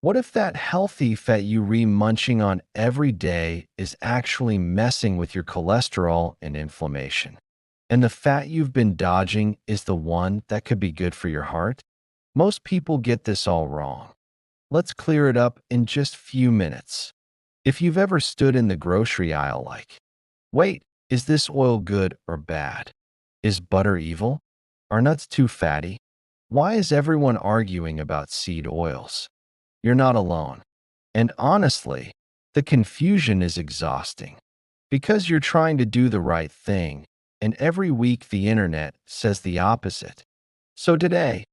What if that healthy fat you munching on every day is actually messing with your cholesterol and inflammation? And the fat you've been dodging is the one that could be good for your heart? Most people get this all wrong. Let's clear it up in just few minutes. If you've ever stood in the grocery aisle like, wait, is this oil good or bad? Is butter evil? Are nuts too fatty? Why is everyone arguing about seed oils? You're not alone. And honestly, the confusion is exhausting because you're trying to do the right thing, and every week the internet says the opposite. So today,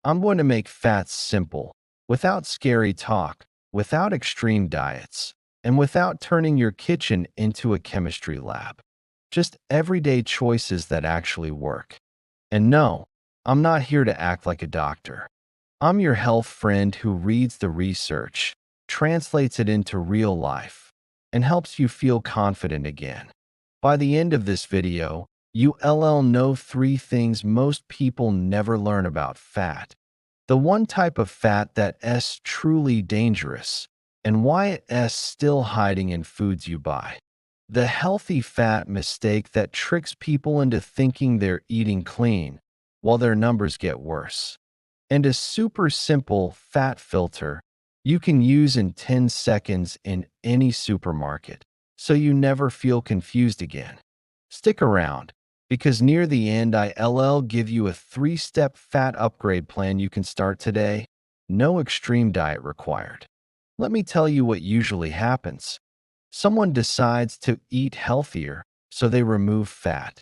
I'm going to make fats simple, without scary talk, without extreme diets, and without turning your kitchen into a chemistry lab. Just everyday choices that actually work. And no, I'm not here to act like a doctor. I'm your health friend who reads the research, translates it into real life, and helps you feel confident again. By the end of this video, you'll know 3 things most people never learn about fat. The one type of fat that is truly dangerous, and why it is still hiding in foods you buy. The healthy fat mistake that tricks people into thinking they're eating clean, while their numbers get worse. And a super simple fat filter you can use in 10 seconds in any supermarket, so you never feel confused again. Stick around, because near the end I'll give you a 3-step fat upgrade plan you can start today. No extreme diet required. Let me tell you what usually happens. Someone decides to eat healthier, so they remove fat.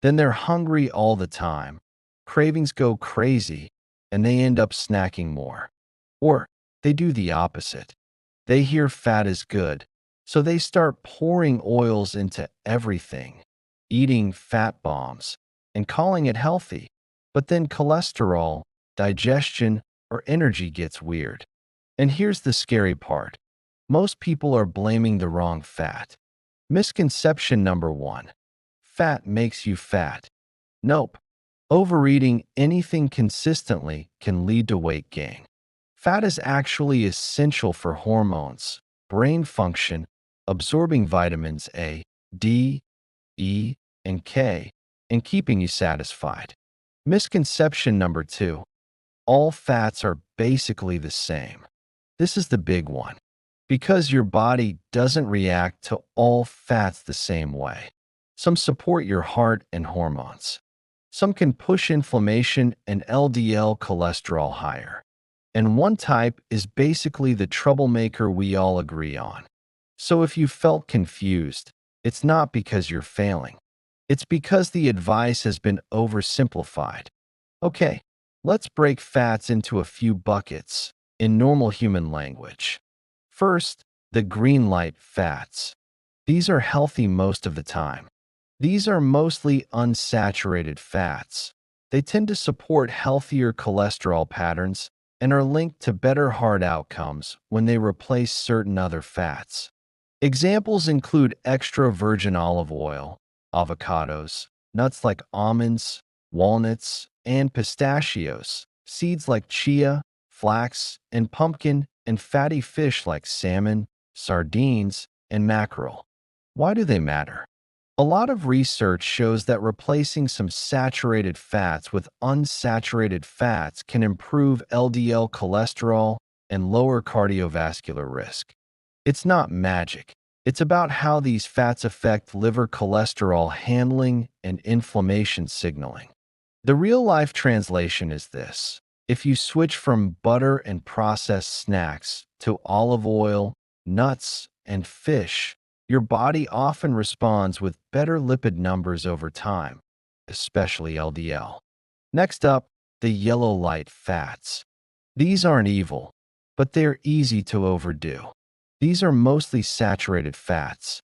Then they're hungry all the time. Cravings go crazy, and they end up snacking more. Or they do the opposite. They hear fat is good, so they start pouring oils into everything, eating fat bombs, and calling it healthy. But then cholesterol, digestion, or energy gets weird. And here's the scary part. Most people are blaming the wrong fat. Misconception number 1. Fat makes you fat. Nope. Overeating anything consistently can lead to weight gain. Fat is actually essential for hormones, brain function, absorbing vitamins A, D, E, and K, and keeping you satisfied. Misconception number 2. All fats are basically the same. This is the big one. Because your body doesn't react to all fats the same way. Some support your heart and hormones. Some can push inflammation and LDL cholesterol higher. And one type is basically the troublemaker we all agree on. So if you felt confused, it's not because you're failing. It's because the advice has been oversimplified. Okay, let's break fats into a few buckets in normal human language. First, the green light fats. These are healthy most of the time. These are mostly unsaturated fats. They tend to support healthier cholesterol patterns and are linked to better heart outcomes when they replace certain other fats. Examples include extra virgin olive oil, avocados, nuts like almonds, walnuts, and pistachios, seeds like chia, flax, and pumpkin, and fatty fish like salmon, sardines, and mackerel. Why do they matter? A lot of research shows that replacing some saturated fats with unsaturated fats can improve LDL cholesterol and lower cardiovascular risk. It's not magic. It's about how these fats affect liver cholesterol handling and inflammation signaling. The real-life translation is this. If you switch from butter and processed snacks to olive oil, nuts, and fish, your body often responds with better lipid numbers over time, especially LDL. Next up, the yellow light fats. These aren't evil, but they're easy to overdo. These are mostly saturated fats.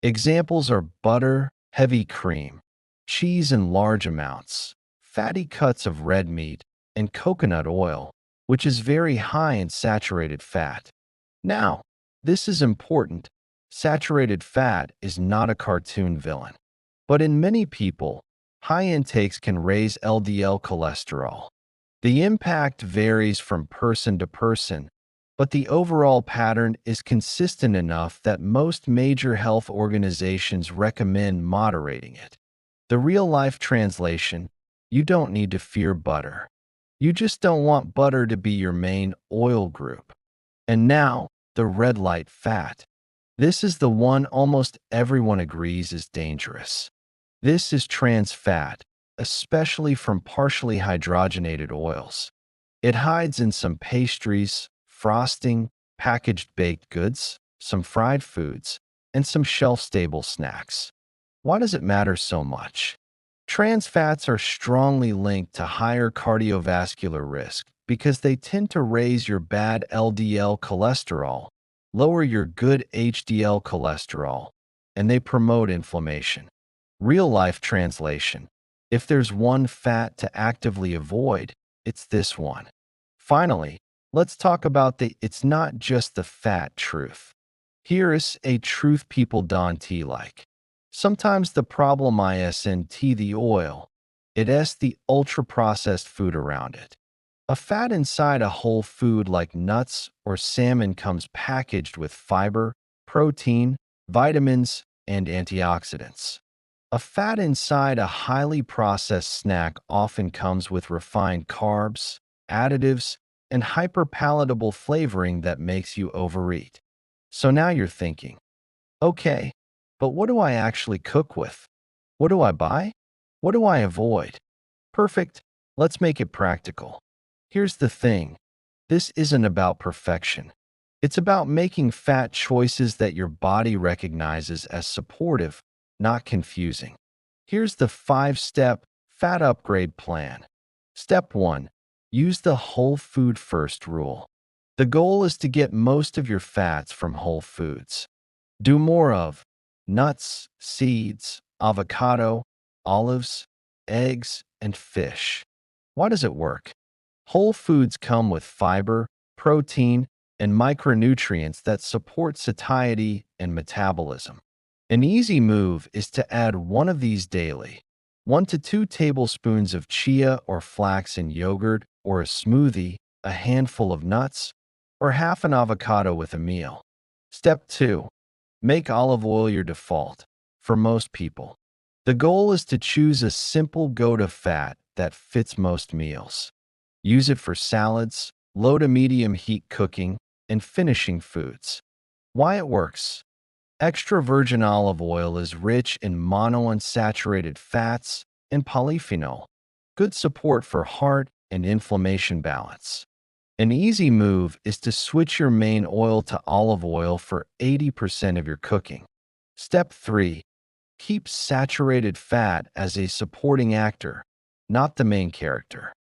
Examples are butter, heavy cream, cheese in large amounts, fatty cuts of red meat, and coconut oil, which is very high in saturated fat. Now, this is important. Saturated fat is not a cartoon villain. But in many people, high intakes can raise LDL cholesterol. The impact varies from person to person, but the overall pattern is consistent enough that most major health organizations recommend moderating it. The real-life translation: you don't need to fear butter. You just don't want butter to be your main oil group. And now, the red light fat. This is the one almost everyone agrees is dangerous. This is trans fat, especially from partially hydrogenated oils. It hides in some pastries, frosting, packaged baked goods, some fried foods, and some shelf-stable snacks. Why does it matter so much? Trans fats are strongly linked to higher cardiovascular risk because they tend to raise your bad LDL cholesterol, lower your good HDL cholesterol, and they promote inflammation. Real life translation: if there's one fat to actively avoid, it's this one. Finally, let's talk about the "it's not just the fat" truth. Here is a truth people don't like. Sometimes the problem isn't the oil, it is the ultra-processed food around it. A fat inside a whole food like nuts or salmon comes packaged with fiber, protein, vitamins, and antioxidants. A fat inside a highly processed snack often comes with refined carbs, additives, and hyperpalatable flavoring that makes you overeat. So now you're thinking, okay, but what do I actually cook with? What do I buy? What do I avoid? Perfect. Let's make it practical. Here's the thing: this isn't about perfection. It's about making fat choices that your body recognizes as supportive, not confusing. Here's the 5-step fat upgrade plan. Step 1: use the whole food first rule. The goal is to get most of your fats from whole foods. Do more of nuts, seeds, avocado, olives, eggs, and fish. Why does it work? Whole foods come with fiber, protein, and micronutrients that support satiety and metabolism. An easy move is to add one of these daily: 1 to 2 tablespoons of chia or flax in yogurt or a smoothie, a handful of nuts, or half an avocado with a meal. Step 2: make olive oil your default. For most people, the goal is to choose a simple go-to fat that fits most meals. Use it for salads, low to medium heat cooking, and finishing foods. Why it works: extra virgin olive oil is rich in monounsaturated fats and polyphenol, good support for heart and inflammation balance. An easy move is to switch your main oil to olive oil for 80% of your cooking. Step 3: keep saturated fat as a supporting actor, not the main character.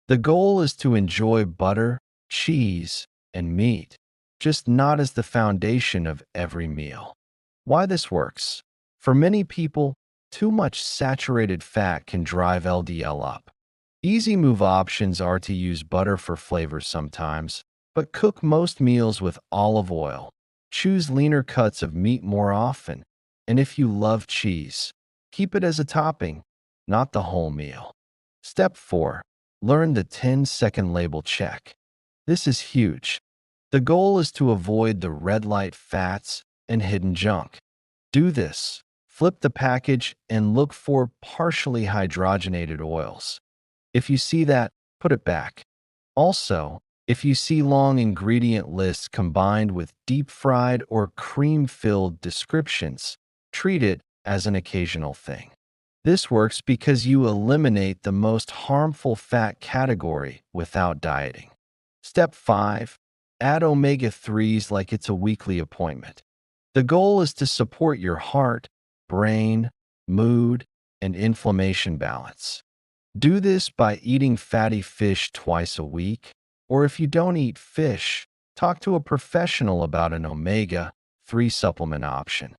The goal is to enjoy butter, cheese, and meat, just not as the foundation of every meal. Why this works: for many people, too much saturated fat can drive LDL up. Easy move options are to use butter for flavor sometimes, but cook most meals with olive oil. Choose leaner cuts of meat more often, and if you love cheese, keep it as a topping, not the whole meal. Step 4: learn the 10-second label check. This is huge. The goal is to avoid the red light fats and hidden junk. Do this: flip the package and look for partially hydrogenated oils. If you see that, put it back. Also, if you see long ingredient lists combined with deep-fried or cream-filled descriptions, treat it as an occasional thing. This works because you eliminate the most harmful fat category without dieting. Step 5: add omega-3s like it's a weekly appointment. The goal is to support your heart, brain, mood, and inflammation balance. Do this by eating fatty fish twice a week, or if you don't eat fish, talk to a professional about an omega-3 supplement option.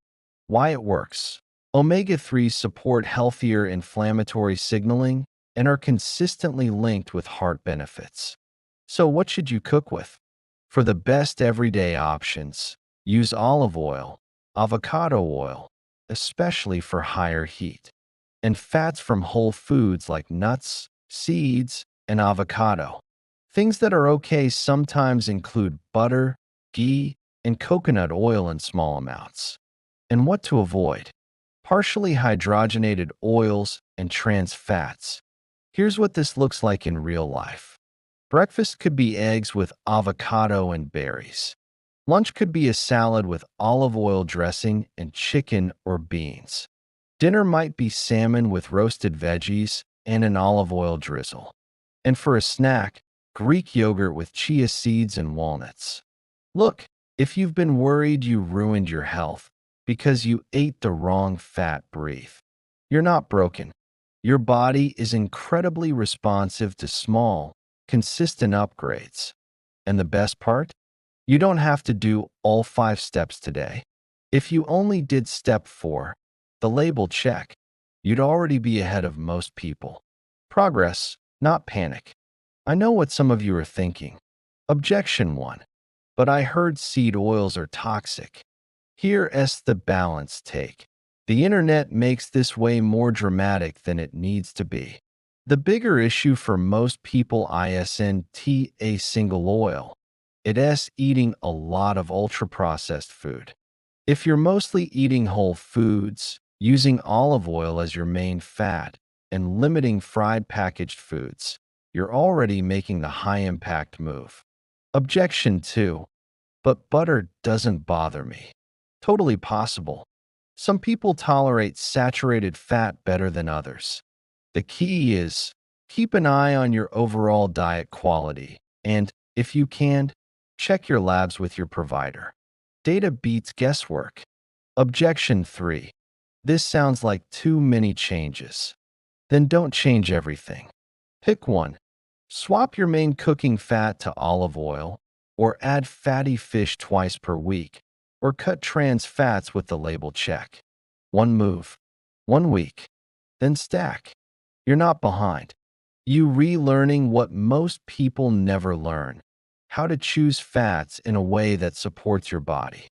Why it works: omega-3s support healthier inflammatory signaling and are consistently linked with heart benefits. So what should you cook with? For the best everyday options, use olive oil, avocado oil, especially for higher heat, and fats from whole foods like nuts, seeds, and avocado. Things that are okay sometimes include butter, ghee, and coconut oil in small amounts. And what to avoid: partially hydrogenated oils and trans fats. Here's what this looks like in real life. Breakfast could be eggs with avocado and berries. Lunch could be a salad with olive oil dressing and chicken or beans. Dinner might be salmon with roasted veggies and an olive oil drizzle. And for a snack, Greek yogurt with chia seeds and walnuts. Look, if you've been worried you ruined your health because you ate the wrong fat, breathe. You're not broken. Your body is incredibly responsive to small, consistent upgrades. And the best part? You don't have to do all 5 steps today. If you only did step 4, the label check, you'd already be ahead of most people. Progress, not panic. I know what some of you are thinking. Objection 1. But I heard seed oils are toxic. Here's the balanced take. The internet makes this way more dramatic than it needs to be. The bigger issue for most people isn't a single oil. It's eating a lot of ultra-processed food. If you're mostly eating whole foods, using olive oil as your main fat, and limiting fried packaged foods, you're already making the high-impact move. Objection 2. But butter doesn't bother me. Totally possible. Some people tolerate saturated fat better than others. The key is keep an eye on your overall diet quality and, if you can, check your labs with your provider. Data beats guesswork. Objection 3. This sounds like too many changes. Then don't change everything. Pick one. Swap your main cooking fat to olive oil, or add fatty fish twice per week, or cut trans fats with the label check. One move, 1 week, then stack. You're not behind. You relearning what most people never learn: how to choose fats in a way that supports your body.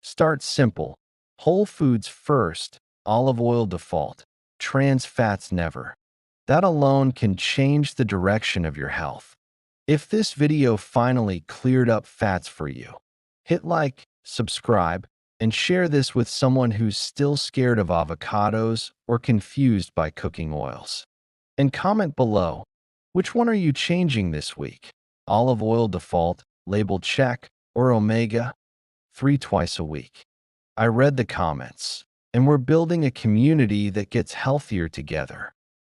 Start simple. Whole foods first, olive oil default, trans fats never. That alone can change the direction of your health. If this video finally cleared up fats for you, hit like, subscribe, and share this with someone who's still scared of avocados or confused by cooking oils. And comment below, which one are you changing this week? Olive oil default, label check, or omega-3 twice a week? I read the comments, and we're building a community that gets healthier together.